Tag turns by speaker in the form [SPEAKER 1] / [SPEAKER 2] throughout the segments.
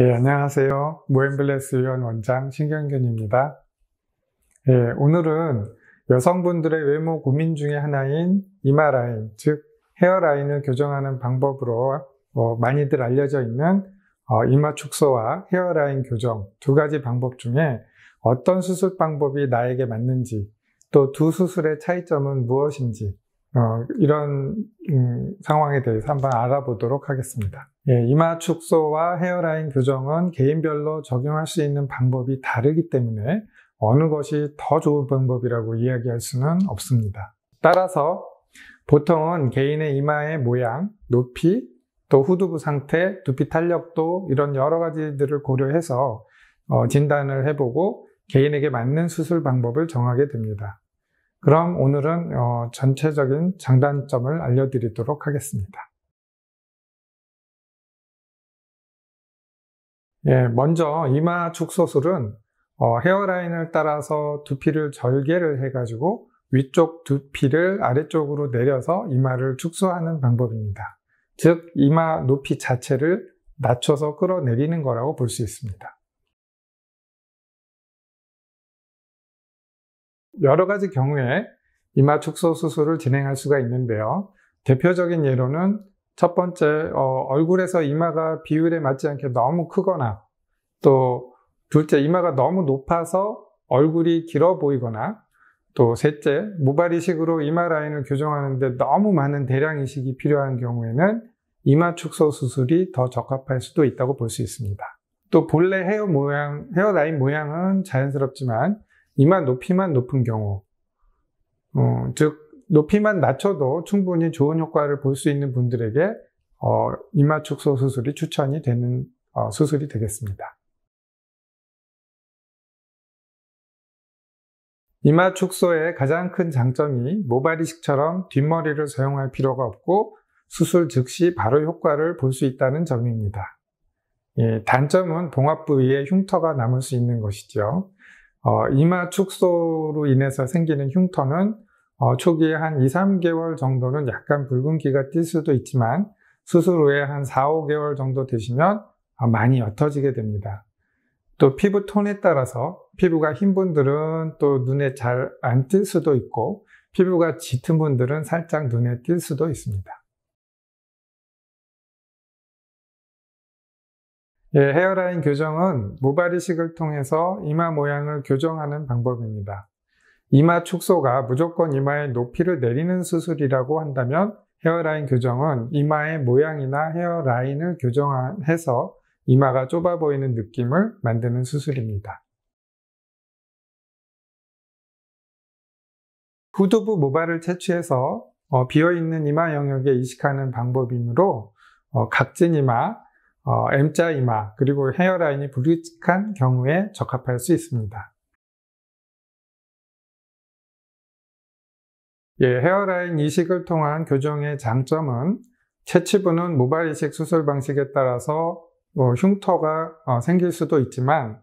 [SPEAKER 1] 안녕하세요. 모엠블레스 의원 원장 신경균입니다. 오늘은 여성분들의 외모 고민 중에 하나인 이마 라인, 즉 헤어라인을 교정하는 방법으로 많이들 알려져 있는 이마 축소와 헤어라인 교정 두 가지 방법 중에 어떤 수술 방법이 나에게 맞는지, 또 두 수술의 차이점은 무엇인지 이런 상황에 대해서 한번 알아보도록 하겠습니다. 이마 축소와 헤어라인 교정은 개인별로 적용할 수 있는 방법이 다르기 때문에 어느 것이 더 좋은 방법이라고 이야기할 수는 없습니다. 따라서 보통은 개인의 이마의 모양, 높이, 또 후두부 상태, 두피 탄력도 이런 여러 가지들을 고려해서 진단을 해보고 개인에게 맞는 수술 방법을 정하게 됩니다. 그럼 오늘은 전체적인 장단점을 알려드리도록 하겠습니다. 먼저 이마 축소술은 헤어라인을 따라서 두피를 절개를 해가지고 위쪽 두피를 아래쪽으로 내려서 이마를 축소하는 방법입니다. 즉 이마 높이 자체를 낮춰서 끌어내리는 거라고 볼 수 있습니다. 여러 가지 경우에 이마 축소 수술을 진행할 수가 있는데요. 대표적인 예로는 첫 번째, 얼굴에서 이마가 비율에 맞지 않게 너무 크거나, 또 둘째, 이마가 너무 높아서 얼굴이 길어 보이거나, 또 셋째, 모발 이식으로 이마 라인을 교정하는데 너무 많은 대량 이식이 필요한 경우에는 이마 축소 수술이 더 적합할 수도 있다고 볼 수 있습니다. 또 본래 헤어라인 모양은 자연스럽지만 이마 높이만 높은 경우, 즉 높이만 낮춰도 충분히 좋은 효과를 볼 수 있는 분들에게 이마 축소 수술이 추천이 되는 수술이 되겠습니다. 이마 축소의 가장 큰 장점이 모발 이식처럼 뒷머리를 사용할 필요가 없고 수술 즉시 바로 효과를 볼 수 있다는 점입니다. 단점은 봉합 부위에 흉터가 남을 수 있는 것이죠. 이마 축소로 인해서 생기는 흉터는 초기에 한 2-3개월 정도는 약간 붉은기가 띌 수도 있지만 수술 후에 한 4-5개월 정도 되시면 많이 옅어지게 됩니다. 또 피부 톤에 따라서 피부가 흰 분들은 또 눈에 잘 안 띌 수도 있고 피부가 짙은 분들은 살짝 눈에 띌 수도 있습니다. 헤어라인 교정은 모발 이식을 통해서 이마 모양을 교정하는 방법입니다. 이마 축소가 무조건 이마의 높이를 내리는 수술이라고 한다면 헤어라인 교정은 이마의 모양이나 헤어라인을 교정해서 이마가 좁아 보이는 느낌을 만드는 수술입니다. 후두부 모발을 채취해서 비어있는 이마 영역에 이식하는 방법이므로 각진 이마, M자 이마, 그리고 헤어라인이 불규칙한 경우에 적합할 수 있습니다. 헤어라인 이식을 통한 교정의 장점은 채취부는 모발 이식 수술 방식에 따라서 흉터가 생길 수도 있지만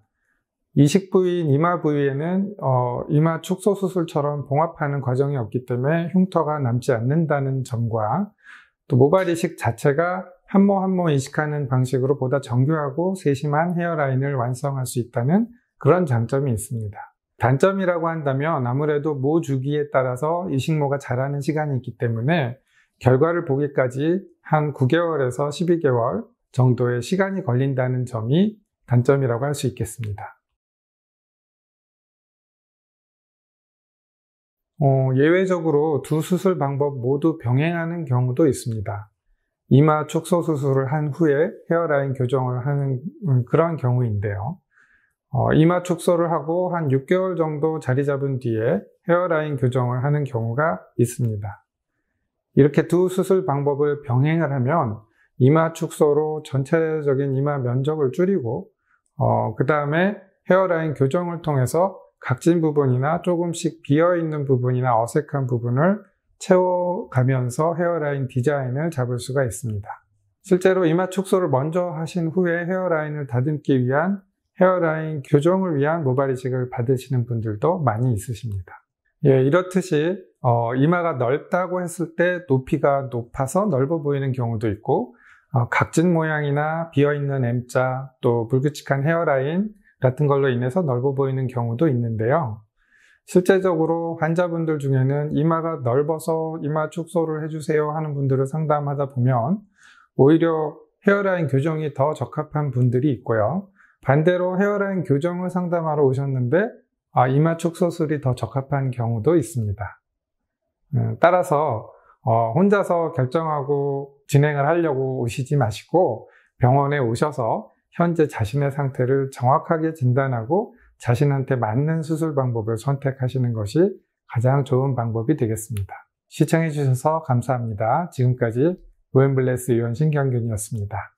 [SPEAKER 1] 이식 부위인 이마 부위에는 이마 축소 수술처럼 봉합하는 과정이 없기 때문에 흉터가 남지 않는다는 점과 또 모발 이식 자체가 한 모 한 모 이식하는 방식으로 보다 정교하고 세심한 헤어라인을 완성할 수 있다는 그런 장점이 있습니다. 단점이라고 한다면 아무래도 모 주기에 따라서 이식모가 자라는 시간이 있기 때문에 결과를 보기까지 한 9개월에서 12개월 정도의 시간이 걸린다는 점이 단점이라고 할 수 있겠습니다. 예외적으로 두 수술 방법 모두 병행하는 경우도 있습니다. 이마 축소 수술을 한 후에 헤어라인 교정을 하는 그런 경우인데요. 이마 축소를 하고 한 6개월 정도 자리 잡은 뒤에 헤어라인 교정을 하는 경우가 있습니다. 이렇게 두 수술 방법을 병행을 하면 이마 축소로 전체적인 이마 면적을 줄이고 그 다음에 헤어라인 교정을 통해서 각진 부분이나 조금씩 비어있는 부분이나 어색한 부분을 채워가면서 헤어라인 디자인을 잡을 수가 있습니다. 실제로 이마 축소를 먼저 하신 후에 헤어라인을 다듬기 위한 헤어라인 교정을 위한 모발 이식을 받으시는 분들도 많이 있으십니다. 이렇듯이 이마가 넓다고 했을 때 높이가 높아서 넓어 보이는 경우도 있고 각진 모양이나 비어있는 M자, 또 불규칙한 헤어라인 같은 걸로 인해서 넓어 보이는 경우도 있는데요. 실제적으로 환자분들 중에는 이마가 넓어서 이마 축소를 해주세요 하는 분들을 상담하다 보면 오히려 헤어라인 교정이 더 적합한 분들이 있고요. 반대로 헤어라인 교정을 상담하러 오셨는데 이마 축소술이 더 적합한 경우도 있습니다. 따라서 혼자서 결정하고 진행을 하려고 오시지 마시고 병원에 오셔서 현재 자신의 상태를 정확하게 진단하고 자신한테 맞는 수술 방법을 선택하시는 것이 가장 좋은 방법이 되겠습니다. 시청해 주셔서 감사합니다. 지금까지 로앤블레스 의원 신경균이었습니다.